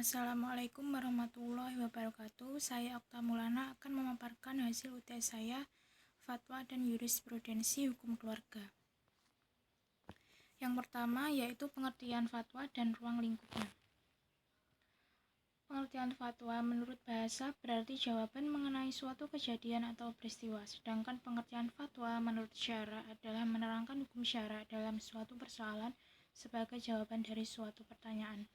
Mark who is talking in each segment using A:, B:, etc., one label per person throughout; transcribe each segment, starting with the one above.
A: Assalamualaikum warahmatullahi wabarakatuh. Saya Okta Maulana akan memaparkan hasil UTS saya, Fatwa dan Jurisprudensi Hukum Keluarga. Yang pertama yaitu pengertian fatwa dan ruang lingkupnya. Pengertian fatwa menurut bahasa berarti jawaban mengenai suatu kejadian atau peristiwa, sedangkan pengertian fatwa menurut syara adalah menerangkan hukum syara dalam suatu persoalan sebagai jawaban dari suatu pertanyaan.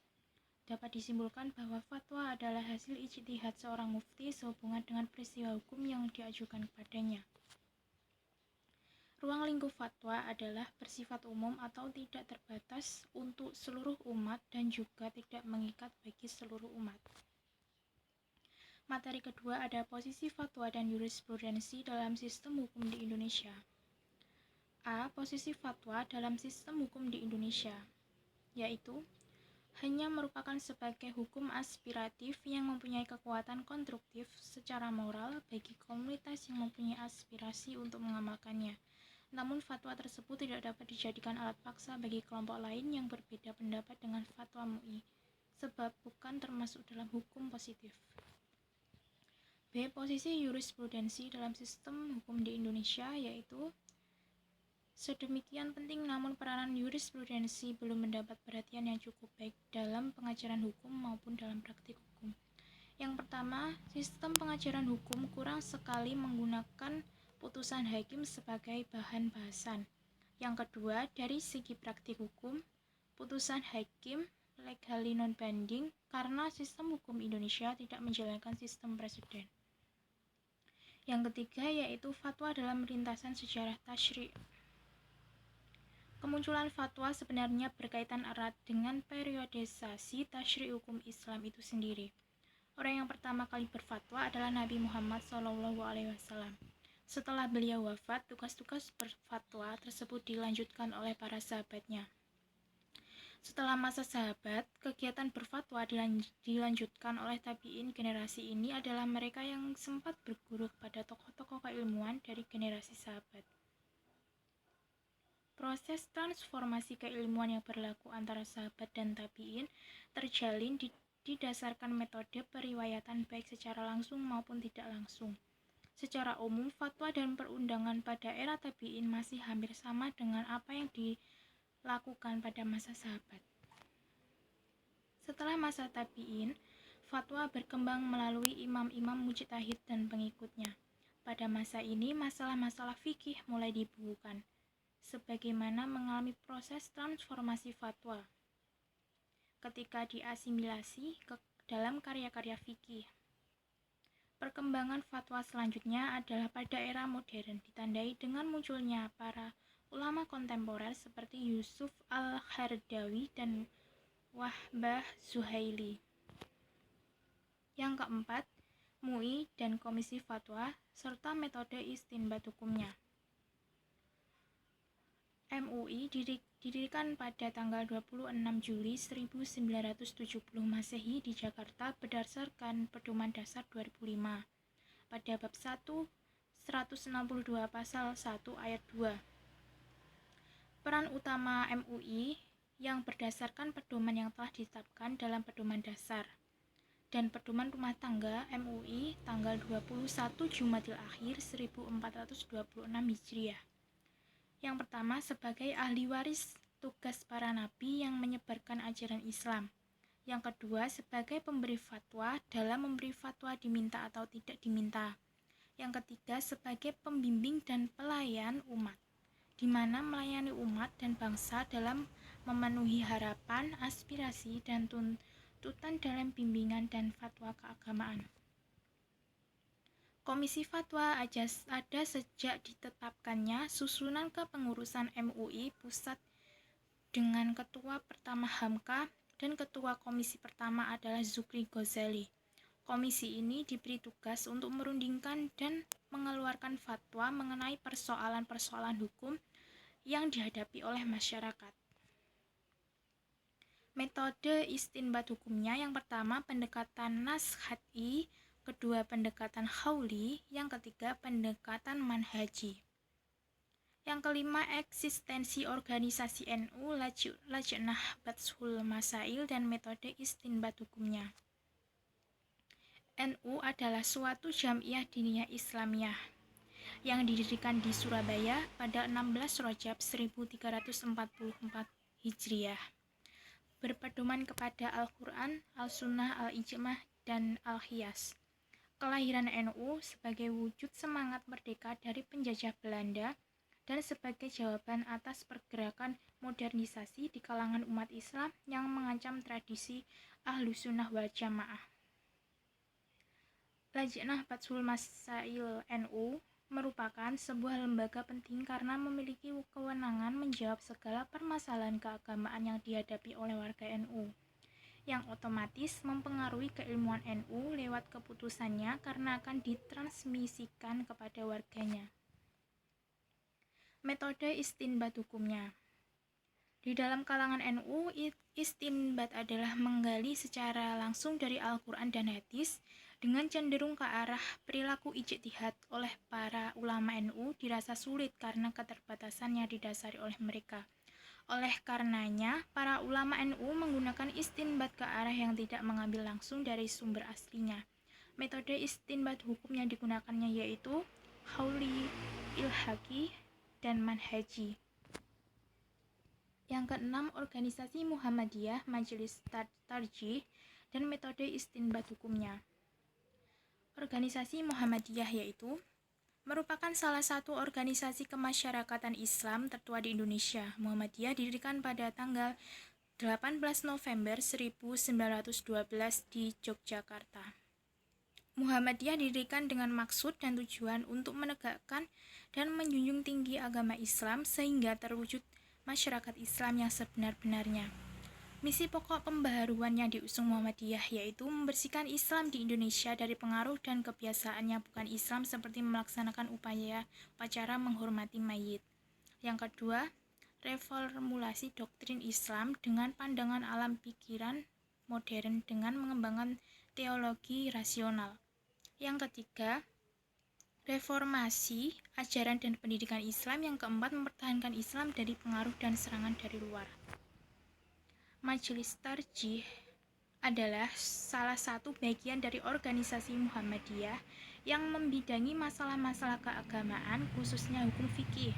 A: Dapat disimpulkan bahwa fatwa adalah hasil ijtihad seorang mufti sehubungan dengan peristiwa hukum yang diajukan kepadanya. Ruang lingkup fatwa adalah bersifat umum atau tidak terbatas untuk seluruh umat dan juga tidak mengikat bagi seluruh umat. Materi kedua ada posisi fatwa dan jurisprudensi dalam sistem hukum di Indonesia. A. Posisi fatwa dalam sistem hukum di Indonesia, yaitu hanya merupakan sebagai hukum aspiratif yang mempunyai kekuatan konstruktif secara moral bagi komunitas yang mempunyai aspirasi untuk mengamalkannya. Namun fatwa tersebut tidak dapat dijadikan alat paksa bagi kelompok lain yang berbeda pendapat dengan fatwa MUI, sebab bukan termasuk dalam hukum positif. B. Posisi jurisprudensi dalam sistem hukum di Indonesia, yaitu sedemikian penting namun peranan jurisprudensi belum mendapat perhatian yang cukup baik dalam pengajaran hukum maupun dalam praktik hukum. Yang pertama, sistem pengajaran hukum kurang sekali menggunakan putusan hakim sebagai bahan bahasan. Yang kedua, dari segi praktik hukum, putusan hakim legally non-binding karena sistem hukum Indonesia tidak menjalankan sistem presiden. Yang ketiga yaitu fatwa dalam lintasan sejarah tasyri'. Kemunculan fatwa sebenarnya berkaitan erat dengan periodisasi tasyri' hukum Islam itu sendiri. Orang yang pertama kali berfatwa adalah Nabi Muhammad SAW. Setelah beliau wafat, tugas-tugas berfatwa tersebut dilanjutkan oleh para sahabatnya. Setelah masa sahabat, kegiatan berfatwa dilanjutkan oleh tabi'in. Generasi ini adalah mereka yang sempat berguru kepada tokoh-tokoh keilmuan dari generasi sahabat. Proses transformasi keilmuan yang berlaku antara sahabat dan tabi'in terjalin didasarkan metode periwayatan baik secara langsung maupun tidak langsung. Secara umum, fatwa dan perundangan pada era tabi'in masih hampir sama dengan apa yang dilakukan pada masa sahabat. Setelah masa tabi'in, fatwa berkembang melalui imam-imam mujtahid dan pengikutnya. Pada masa ini, masalah-masalah fikih mulai dibukukan, sebagaimana mengalami proses transformasi fatwa ketika diasimilasi ke dalam karya-karya fikih. Perkembangan fatwa selanjutnya adalah pada era modern, ditandai dengan munculnya para ulama kontemporer seperti Yusuf al-Qaradawi dan Wahbah Zuhaili. Yang keempat, MUI dan Komisi Fatwa serta metode istinbat hukumnya. MUI didirikan pada tanggal 26 Juli 1970 Masehi di Jakarta berdasarkan Pedoman Dasar 2005 pada bab 1 162 pasal 1 ayat 2. Peran utama MUI yang berdasarkan pedoman yang telah ditetapkan dalam Pedoman Dasar dan Pedoman Rumah Tangga MUI tanggal 21 Jumadil Akhir 1426 Hijriah. Yang pertama, sebagai ahli waris tugas para nabi yang menyebarkan ajaran Islam. Yang kedua, sebagai pemberi fatwa dalam memberi fatwa diminta atau tidak diminta. Yang ketiga, sebagai pembimbing dan pelayan umat, di mana melayani umat dan bangsa dalam memenuhi harapan, aspirasi, dan tuntutan dalam bimbingan dan fatwa keagamaan. Komisi Fatwa ada sejak ditetapkannya susunan kepengurusan MUI pusat dengan ketua pertama Hamka dan ketua komisi pertama adalah Zukri Ghazali. Komisi ini diberi tugas untuk merundingkan dan mengeluarkan fatwa mengenai persoalan-persoalan hukum yang dihadapi oleh masyarakat. Metode istinbat hukumnya yang pertama pendekatan nashati, kedua pendekatan hauli, yang ketiga pendekatan manhaji. Yang kelima, eksistensi organisasi NU, Lajnah Batshul Masail, dan metode istinbat hukumnya. NU adalah suatu jamiah diniyah Islamiyah yang didirikan di Surabaya pada 16 Rajab 1344 Hijriah. Berpedoman kepada Al-Quran, Al-Sunnah, Al-Ijmah, dan Al-Qiyas. Kelahiran NU sebagai wujud semangat merdeka dari penjajah Belanda dan sebagai jawaban atas pergerakan modernisasi di kalangan umat Islam yang mengancam tradisi Ahlussunnah wal Jamaah. Lajnah Batshul Masail NU merupakan sebuah lembaga penting karena memiliki kewenangan menjawab segala permasalahan keagamaan yang dihadapi oleh warga NU, yang otomatis mempengaruhi keilmuan NU lewat keputusannya karena akan ditransmisikan kepada warganya. Metode istinbat hukumnya. Di dalam kalangan NU, istinbat adalah menggali secara langsung dari Al-Quran dan hadis dengan cenderung ke arah perilaku ijtihad oleh para ulama NU dirasa sulit karena keterbatasan yang didasari oleh mereka. Oleh karenanya, para ulama NU menggunakan istinbat ke arah yang tidak mengambil langsung dari sumber aslinya. Metode istinbat hukum yang digunakannya yaitu qauli, ilhaqi, dan manhaji. Yang keenam, organisasi Muhammadiyah, Majelis Tarjih, dan metode istinbat hukumnya. Organisasi Muhammadiyah yaitu merupakan salah satu organisasi kemasyarakatan Islam tertua di Indonesia. Muhammadiyah didirikan pada tanggal 18 November 1912 di Yogyakarta. Muhammadiyah didirikan dengan maksud dan tujuan untuk menegakkan dan menjunjung tinggi agama Islam sehingga terwujud masyarakat Islam yang sebenar-benarnya. Misi pokok pembaharuan yang diusung Muhammadiyah yaitu membersihkan Islam di Indonesia dari pengaruh dan kebiasaan yang bukan Islam seperti melaksanakan upacara menghormati mayit. Yang kedua, reformulasi doktrin Islam dengan pandangan alam pikiran modern dengan mengembangkan teologi rasional. Yang ketiga, reformasi ajaran dan pendidikan Islam. Yang keempat, mempertahankan Islam dari pengaruh dan serangan dari luar. Majelis Tarjih adalah salah satu bagian dari organisasi Muhammadiyah yang membidangi masalah-masalah keagamaan, khususnya hukum fikih.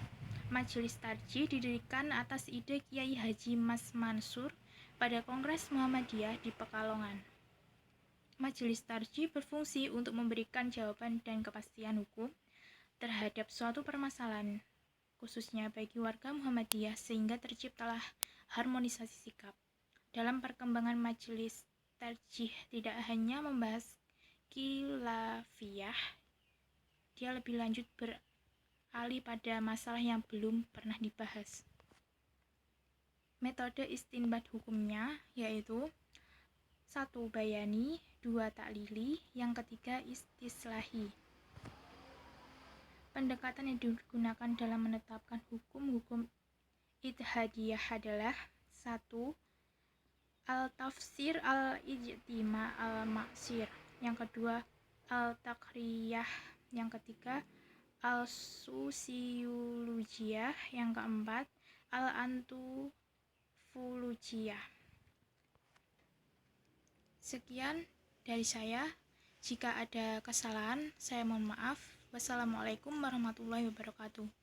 A: Majelis Tarjih didirikan atas ide Kiai Haji Mas Mansur pada Kongres Muhammadiyah di Pekalongan. Majelis Tarjih berfungsi untuk memberikan jawaban dan kepastian hukum terhadap suatu permasalahan, khususnya bagi warga Muhammadiyah, sehingga terciptalah harmonisasi sikap. Dalam perkembangan Majelis Tarjih tidak hanya membahas khilafiyah, dia lebih lanjut beralih pada masalah yang belum pernah dibahas. Metode istinbat hukumnya yaitu 1. Bayani, 2. Taklili, yang ketiga istislahi. Pendekatan yang digunakan dalam menetapkan hukum-hukum ijtihadiyah adalah 1. Al-tafsir, al-ijtima, al-maksir. Yang kedua, al-takriyah. Yang ketiga, al-sosiologiyah. Yang keempat, al-antropologiyah. Sekian dari saya. Jika ada kesalahan, saya mohon maaf. Wassalamualaikum warahmatullahi wabarakatuh.